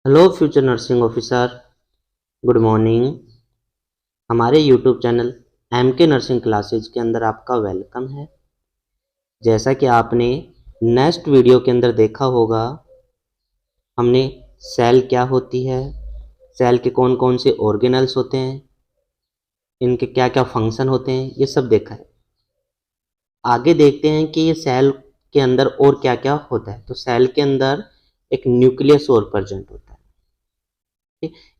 Hello future nursing officer, good morning. हमारे YouTube channel MK nursing classes के अंदर आपका वेलकम है। जैसा कि आपने नेक्स्ट वीडियो के अंदर देखा होगा, हमने सेल क्या होती है, सेल के कौन कौन से ऑर्गेनल्स होते हैं, इनके क्या क्या फंक्शन होते हैं, ये सब देखा है। आगे देखते हैं कि ये सेल के अंदर और क्या क्या होता है। तो सेल के अंदर एक न्यूक्लियस और प्रेजेंट होता है।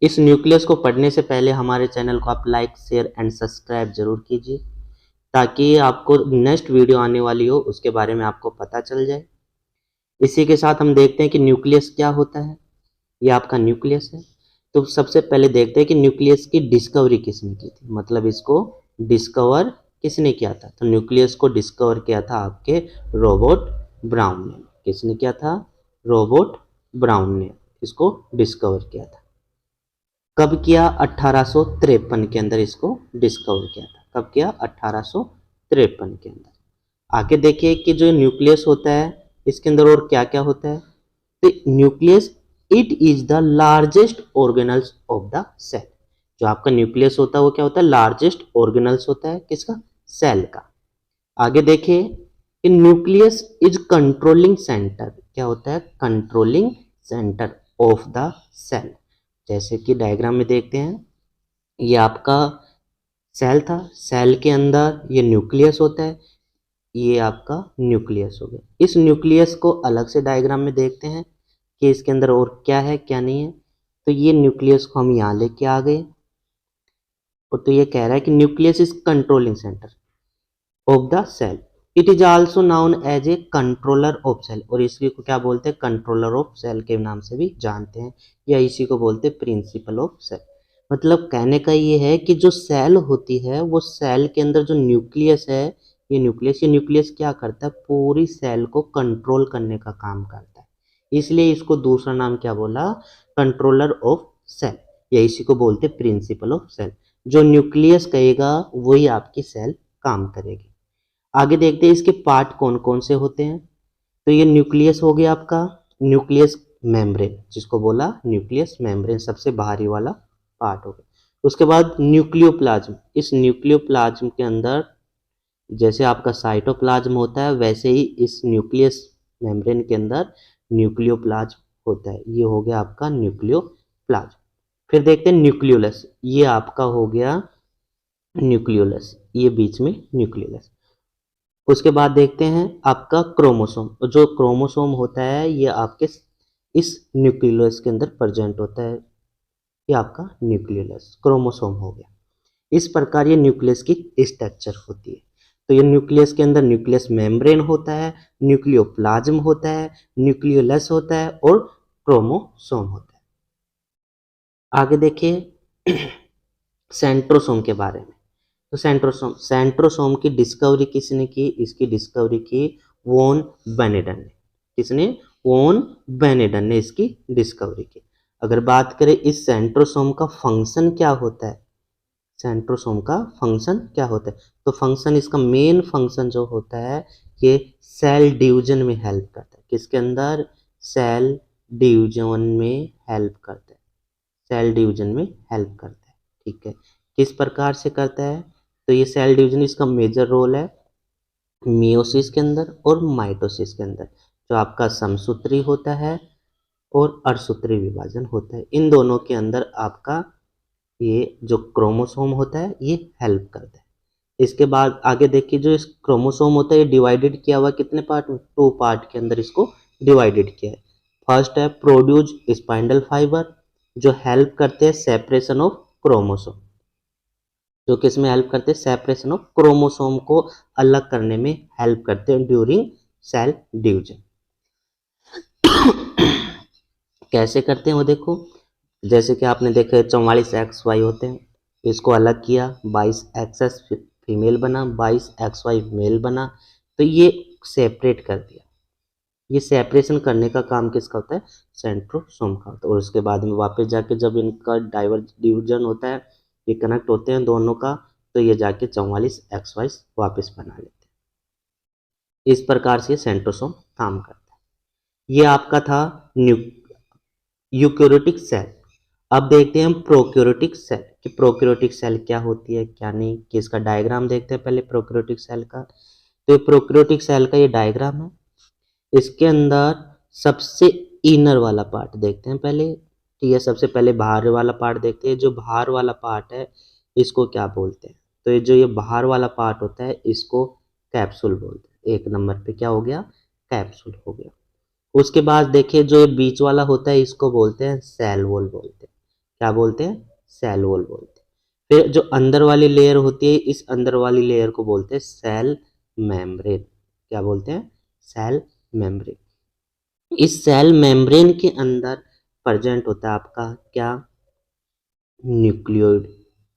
इस न्यूक्लियस को पढ़ने से पहले हमारे चैनल को आप लाइक, शेयर एंड सब्सक्राइब जरूर कीजिए, ताकि आपको नेक्स्ट वीडियो आने वाली हो उसके बारे में आपको पता चल जाए। इसी के साथ हम देखते हैं कि न्यूक्लियस क्या होता है। ये आपका न्यूक्लियस है। तो सबसे पहले देखते हैं कि न्यूक्लियस की डिस्कवरी किसने की थी, मतलब इसको डिस्कवर किसने किया था। तो न्यूक्लियस को डिस्कवर किया था आपके रॉबर्ट ब्राउन ने। किसने किया था? रॉबर्ट ब्राउन ने इसको डिस्कवर किया था। कब किया? 1853 के अंदर इसको डिस्कवर किया था। कब किया? 1853 के अंदर। आगे देखिए कि जो न्यूक्लियस होता है इसके अंदर और क्या क्या होता है। तो nucleus it is the largest organelles of the cell. जो आपका न्यूक्लियस होता है वो क्या होता है? लार्जेस्ट ऑर्गेनल्स होता है। किसका? सेल का। आगे देखिए कि न्यूक्लियस इज कंट्रोलिंग सेंटर। क्या होता है? Controlling centre of the cell. जैसे कि डायग्राम में देखते हैं, ये आपका सेल था, सेल के अंदर ये न्यूक्लियस होता है, ये आपका न्यूक्लियस हो गया। इस न्यूक्लियस को अलग से डायग्राम में देखते हैं कि इसके अंदर और क्या है क्या नहीं है। तो ये न्यूक्लियस को हम यहाँ लेके आ गए, और तो ये कह रहा है कि nucleus is controlling centre of the cell. It is also known as a controller of cell. और इसी को क्या बोलते हैं? कंट्रोलर ऑफ सेल के नाम से भी जानते हैं, या इसी को बोलते हैं प्रिंसिपल ऑफ सेल। मतलब कहने का ये है कि जो सेल होती है वो सेल के अंदर जो न्यूक्लियस है, ये न्यूक्लियस क्या करता है? पूरी सेल को कंट्रोल करने का काम करता है। इसलिए इसको दूसरा नाम क्या बोला? कंट्रोलर ऑफ सेल, या इसी को बोलते हैं प्रिंसिपल ऑफ सेल। जो न्यूक्लियस कहेगा वही आपकी सेल काम करेगी। आगे देखते हैं इसके पार्ट कौन कौन से होते हैं। तो ये न्यूक्लियस हो गया आपका, न्यूक्लियस मेम्ब्रेन, जिसको बोला न्यूक्लियस मेम्ब्रेन, सबसे बाहरी वाला पार्ट हो गया। उसके बाद न्यूक्लियोप्लाज्म। इस न्यूक्लियोप्लाज्म के अंदर जैसे आपका साइटोप्लाज्म होता है, वैसे ही इस न्यूक्लियस मेम्ब्रेन के अंदर न्यूक्लियोप्लाज्म होता है। ये हो गया आपका न्यूक्लियोप्लाज्म। फिर देखते हैं न्यूक्लियोलस। ये आपका हो गया न्यूक्लियोलस, ये बीच में न्यूक्लियोलस। उसके बाद देखते हैं आपका क्रोमोसोम। जो क्रोमोसोम होता है ये आपके इस न्यूक्लियस के अंदर प्रेजेंट होता है। ये आपका न्यूक्लियस क्रोमोसोम हो गया। इस प्रकार ये न्यूक्लियस की स्ट्रक्चर होती है। तो ये न्यूक्लियस के अंदर न्यूक्लियस मेम्ब्रेन होता है, न्यूक्लियोप्लाज्म होता है, न्यूक्लियोलस होता है और क्रोमोसोम होता है। आगे देखिए सेंट्रोसोम के बारे में। तो सेंट्रोसोम की डिस्कवरी किसने की? इसकी डिस्कवरी की वॉन बेनेडन ने। किसने? वॉन बेनेडन ने इसकी डिस्कवरी की। अगर बात करें इस सेंट्रोसोम का फंक्शन क्या होता है, सेंट्रोसोम का फंक्शन क्या होता है, तो फंक्शन, इसका मेन फंक्शन जो होता है ये सेल डिवीजन में हेल्प करता है। किसके अंदर? सेल डिवीजन में हेल्प करता है। सेल डिवीजन में हेल्प करता है। ठीक है, किस प्रकार से करता है? तो ये सेल डिवीजन, इसका मेजर रोल है मियोसिस के अंदर और माइटोसिस के अंदर। जो आपका समसूत्री होता है और अर्धसूत्री विभाजन होता है, इन दोनों के अंदर आपका ये जो क्रोमोसोम होता है ये हेल्प करता है। इसके बाद आगे देखिए, जो इस क्रोमोसोम होता है ये डिवाइडेड किया हुआ कितने पार्ट में? 2 पार्ट के अंदर इसको डिवाइडेड किया है। फर्स्ट है प्रोड्यूस स्पाइंडल फाइबर, जो हेल्प करते हैं सेपरेशन ऑफ क्रोमोसोम। जो किस में हेल्प करते हैं? सेपरेशन ऑफ क्रोमोसोम को अलग करने में हेल्प करते हैं ड्यूरिंग सेल डिवीजन। कैसे करते हैं वो देखो। जैसे कि आपने देखा 44XY होते हैं, इसको अलग किया, 22XX फीमेल बना, 22XY मेल बना, तो ये सेपरेट कर दिया। ये सेपरेशन करने का काम किसका होता है? सेंट्रोसोम का होता है। और उसके बाद में वापस जाके जब इनका डिवीजन होता है, ये कनेक्ट होते हैं दोनों का, तो ये जाके 44XY वापस बना लेते हैं। इस प्रकार से सेंट्रोसोम काम करता है। ये आपका था यूकैरियोटिक सेल। अब देखते हैं हम प्रोकैरियोटिक सेल कि प्रोकैरियोटिक सेल क्या होती है क्या नहीं, कि इसका डायग्राम देखते हैं पहले प्रोकैरियोटिक सेल का। तो ये प्रोकैरियोटिक सेल का ये डायग्राम है। इसके अंदर सबसे इनर वाला पार्ट देखते हैं पहले, ठीक है। सबसे पहले बाहर वाला पार्ट देखते हैं। जो बाहर वाला पार्ट है इसको क्या बोलते हैं, तो ये जो ये बाहर वाला पार्ट होता है इसको कैप्सूल बोलते हैं। एक नंबर पे क्या हो गया, कैप्सूल हो गया। उसके बाद देखिए जो ये बीच वाला होता है इसको बोलते हैं सेल वॉल बोलते हैं। क्या बोलते हैं, सेल वॉल बोलते हैं। फिर जो अंदर वाली लेयर होती है इस अंदर वाली लेयर को बोलते हैं सेल मेम्ब्रेन। क्या बोलते हैं, सेल मेम्ब्रेन। इस सेल मेम्ब्रेन के अंदर प्रेजेंट होता है आपका क्या, न्यूक्लियोइड।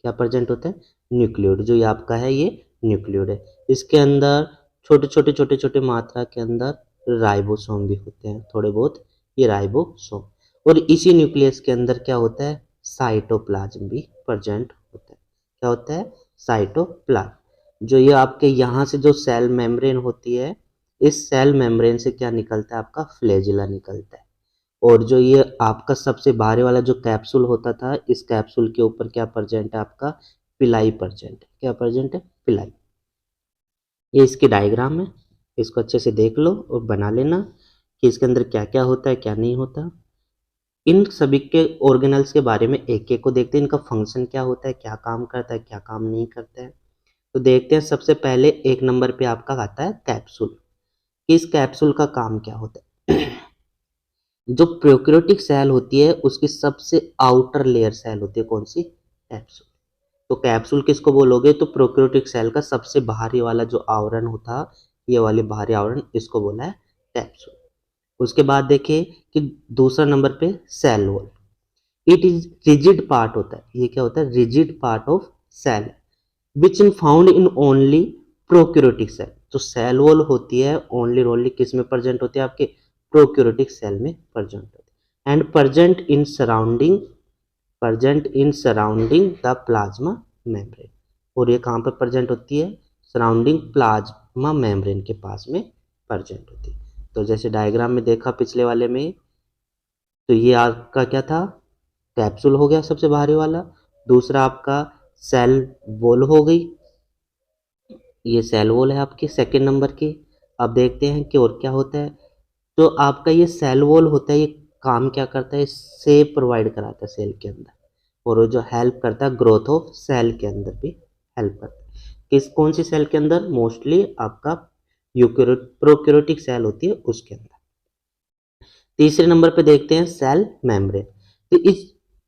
क्या प्रेजेंट होता है, न्यूक्लियोइड। जो ये आपका है ये न्यूक्लियोइड है। इसके अंदर छोटे छोटे मात्रा के अंदर राइबोसोम भी होते हैं, थोड़े बहुत ये राइबोसोम। और इसी न्यूक्लियस के अंदर क्या होता है, साइटोप्लाज्म भी प्रेजेंट होता है। क्या होता है, साइटोप्लाज्म। जो ये आपके यहाँ से जो सेल मेम्ब्रेन होती है, इस सेल मेम्ब्रेन से क्या निकलता है, आपका फ्लैजिला निकलता है। और जो ये आपका सबसे बाहरी वाला जो कैप्सूल होता था, इस कैप्सूल के ऊपर क्या प्रेजेंट है, आपका पिलाई प्रेजेंट है। क्या प्रेजेंट है, पिलाई। ये इसकी डायग्राम है, इसको अच्छे से देख लो और बना लेना कि इसके अंदर क्या क्या होता है क्या नहीं होता। इन सभी के ऑर्गेनल्स के बारे में एक एक को देखते हैं, इनका फंक्शन क्या होता है, क्या काम करता है क्या काम नहीं करता है। तो देखते हैं सबसे पहले एक नंबर पे आपका आता है कैप्सूल। इस कैप्सूल का काम क्या होता है। जो प्रोकैरियोटिक सेल होती है उसकी सबसे आउटर लेयर सेल होती है कौन सी, कैप्सूल। तो कैप्सूल किसको बोलोगे, तो प्रोकैरियोटिक सेल का सबसे बाहरी वाला जो आवरण होता, ये वाले बाहरी आवरण, इसको बोला है कैप्सूल। उसके बाद देखिए कि दूसरा नंबर पे cell wall. It is rigid part होता है, ये क्या होता है, rigid part of cell which in found in only prokaryotic cell. जो सेल वॉल होती है ओनली किस में प्रेजेंट होती है, आपके प्रोकैरियोटिक सेल में प्रेजेंट होती है। And present in surrounding the plasma membrane. और ये कहाँ पर प्रेजेंट होती है, सराउंडिंग प्लाज्मा मेम्ब्रेन के पास में प्रेजेंट होती है। तो जैसे डायग्राम में देखा पिछले वाले में, तो ये आपका क्या था, कैप्सूल हो गया सबसे बाहरी वाला। दूसरा आपका सेल वॉल हो गई, ये सेल वॉल है आपकी सेकेंड नंबर की। अब देखते हैं कि और क्या होता है। तो आपका ये सेल वॉल होता है, ये काम क्या करता है, शेप प्रोवाइड कराता है सेल के अंदर। और वो जो हेल्प करता है ग्रोथ ऑफ सेल के अंदर भी हेल्प करता है। किस कौन सी सेल के अंदर, मोस्टली आपका प्रोकैरियोटिक सेल होती है उसके अंदर। तीसरे नंबर पे देखते हैं सेल मेम्ब्रेन। तो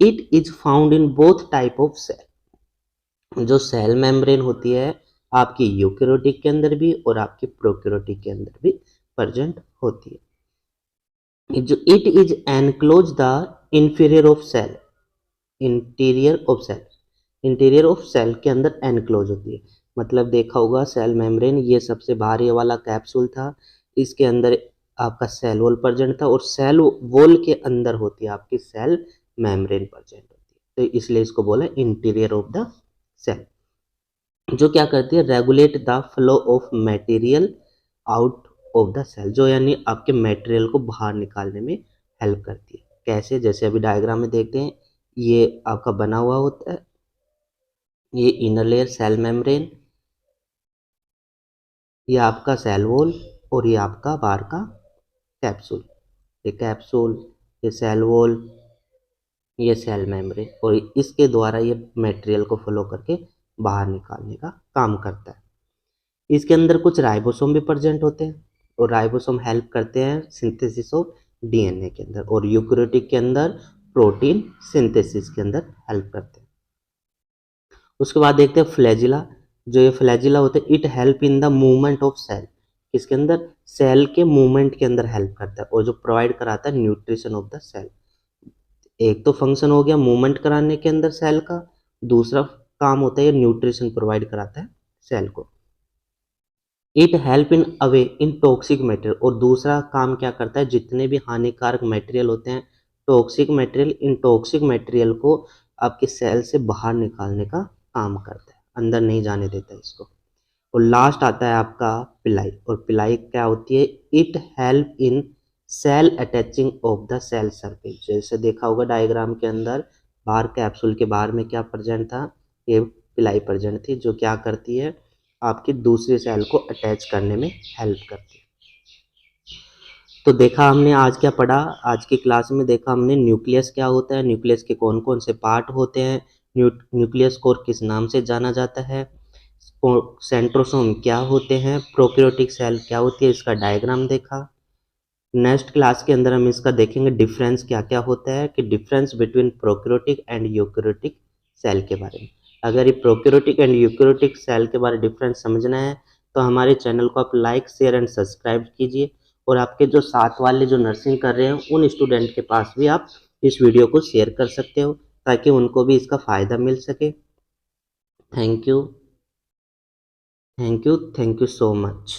it is found in both type of cell. जो सेल मेम्ब्रेन होती है आपकी यूकैरियोटिक के अंदर भी और आपकी प्रोकैरियोटिक के अंदर भी प्रेजेंट होती है। जो it is enclose the inferior of cell, interior of cell, interior of cell के अंदर एनक्लोज होती है। मतलब देखा होगा सेल मेम्ब्रेन, ये सबसे बाहरी वाला कैप्सूल था, इसके अंदर आपका सेल वॉल प्रेजेंट था और सेल वॉल के अंदर होती है आपकी सेल मेम्ब्रेन प्रेजेंट होती है। तो इसलिए इसको बोला इंटीरियर ऑफ द सेल। जो क्या करती है, regulate the flow of material out of the cell. जो यानी आपके मटेरियल को बाहर निकालने में हेल्प करती है। कैसे, जैसे अभी डायग्राम में देखते हैं, ये आपका बना हुआ होता है, ये इनर लेयर सेल मेम्ब्रेन, ये आपका सेल वॉल और ये आपका बाहर का कैप्सूल। ये कैप्सूल, ये सेल वॉल, ये सेल मेम्ब्रेन, और इसके द्वारा ये मटेरियल को फ्लो करके बाहर निकालने का काम करता है। इसके अंदर कुछ राइबोसोम भी प्रेजेंट होते हैं और राइबोसोम हेल्प करते हैं सिंथेसिस ऑफ डीएनए के अंदर, और यूकैरियोटिक के अंदर प्रोटीन सिंथेसिस के अंदर हेल्प करते हैं। उसके बाद देखते हैं फ्लैजिला। जो ये फ्लैजिला होते हैं, it help in the movement of cell. इसके अंदर सेल के मूवमेंट के अंदर हेल्प करता है, और जो प्रोवाइड कराता है न्यूट्रिशन ऑफ द सेल। एक तो फंक्शन हो गया मूवमेंट कराने के अंदर सेल का, दूसरा काम होता है ये न्यूट्रिशन प्रोवाइड कराता है सेल को। It help in away in toxic material, और दूसरा काम क्या करता है, जितने भी हानिकारक मटेरियल होते हैं, टॉक्सिक मटेरियल, इन टॉक्सिक मटेरियल को आपके सेल से बाहर निकालने का काम करता है, अंदर नहीं जाने देता है इसको। और लास्ट आता है आपका पिलाई। और पिलाई क्या होती है, it help in cell attaching of the cell surface. जैसे देखा होगा डायग्राम के अंदर, बाहर कैप्सूल के बाहर में क्या प्रेजेंट था, ये पिलाई प्रेजेंट थी, जो क्या करती है, आपकी दूसरे सेल को अटैच करने में हेल्प करती है। तो देखा हमने आज क्या पढ़ा, आज की क्लास में देखा हमने न्यूक्लियस क्या होता है, न्यूक्लियस के कौन कौन से पार्ट होते हैं, न्यूक्लियस को किस नाम से जाना जाता है, सेंट्रोसोम क्या होते हैं, प्रोकैरियोटिक सेल क्या होती है, इसका डायग्राम देखा। नेक्स्ट क्लास के अंदर हम इसका देखेंगे डिफरेंस क्या क्या होता है, कि difference between prokaryotic and eukaryotic cell के बारे में। अगर ये प्रोकैरियोटिक एंड यूकैरियोटिक सेल के बारे में डिफरेंस समझना है तो हमारे चैनल को आप लाइक शेयर एंड सब्सक्राइब कीजिए, और आपके जो साथ वाले जो नर्सिंग कर रहे हैं उन स्टूडेंट के पास भी आप इस वीडियो को शेयर कर सकते हो, ताकि उनको भी इसका फ़ायदा मिल सके। Thank you, thank you, thank you so much.